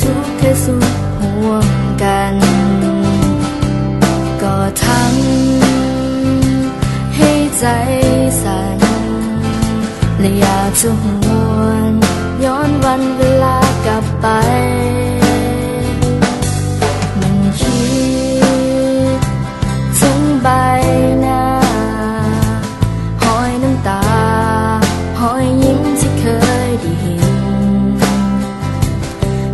ทุกข์เคยสุขห่วงกันก็ทำให้ใจสั่นและอยากจะหวนย้อนวันเวลากลับไปมันคิดถึงใบหน้าหอยน้ำตาหอยยิ้มที่เคยได้เห็น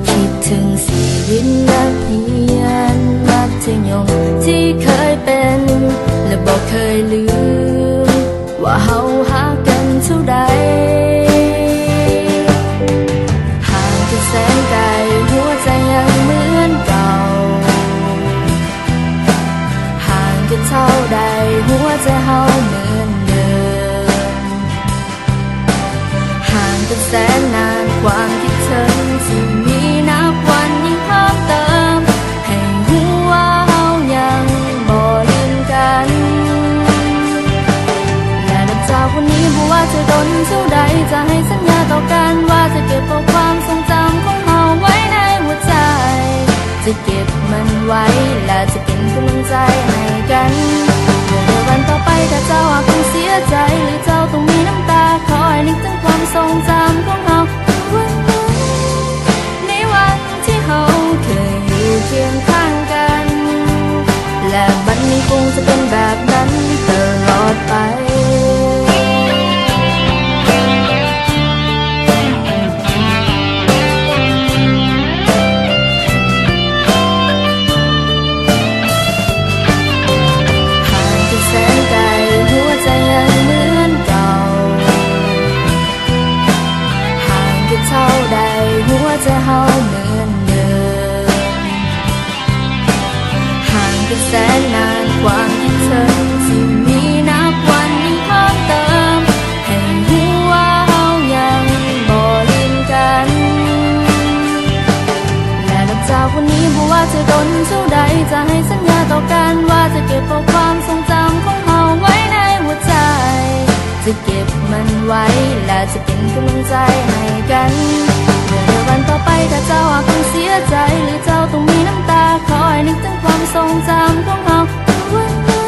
คิดถึงชีวิตนักเรียนมัธยมที่เคยเป็นและบอกเคยลืมว่าเฮาหากันเท่าใดห่างกันแสนไกลหัวใจยังเหมือนเก่าห่างกันเท่าใดหัวใจเฮาเหมือนเดิมห่างกันแสนนานความคิดถึงที่มีนับวันยิ่งเพิ่มเติมให้รู้ว่าเฮายังบ่ลืมกันและนับจากวันนี้บ่ว่าจะโดนเท่าใดจะให้สัญญาต่อกันว่าจะเก็บเอาความทรงจำของเฮาไว้ในหัวใจจะเก็บมันไว้และจะเป็นกำลังใจให้กันในวันต่อไปถ้าเจ้าอาจต้องเสียใจหรือเจ้าต้องมีน้ำตาคอยนึกถึงความทรงจำของเฮาในวันที่เฮาเคยอยู่เคียงข้างกันและบัดนี้คงจะเป็นแบบนั้นตลอดไปเท่าใดหัวใจเฮาเหมือนเดิมห่างกันแสนนานความคิดถึงที่มีนับวันยิ่งเพิ่มเติมให้รู้ว่าเฮายังบ่ลืมกันและนับจากวันนี้บ่ว่าจะโดนเท่าใดจะให้สัญญาต่อกันว่าจะเก็บเอาความทรงจำของเฮาไว้ในหัวใจจะเก็บมันไว้และจะเป็นกำลังใจให้กันในวันต่อไปถ้าเจ้าอาจต้องเสียใจหรือเจ้าต้องมีน้ำตาคอยนึกถึงความทรงจำของเฮาวันนั้น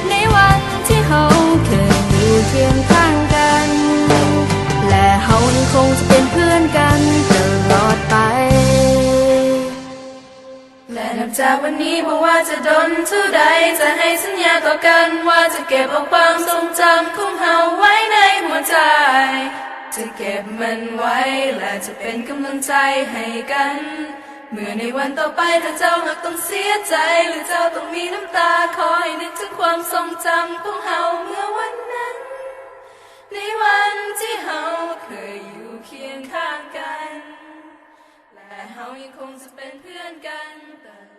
ในวันที่เฮาเคยอยู่เคียงข้างกันและเฮายังคงจะเป็นเพื่อนกันตลอดไปและนับจากวันนี้บ่ว่าจะโดนเท่าใดจะให้สัญญาต่อกันว่าจะเก็บเอาความทรงจำของเฮาไว้ในหัวใจจะเก็บมันไว้และจะเป็นกำลังใจให้กันเมื่อในวันต่อไปถ้าเจ้าหากต้องเสียใจหรือเจ้าต้องมีน้ำตาคอยนึกถึงความทรงจำของเฮาเมื่อวันนั้นในวันที่เฮาเคยอยู่เคียงข้างกันและเฮายังคงจะเป็นเพื่อนกันตลอด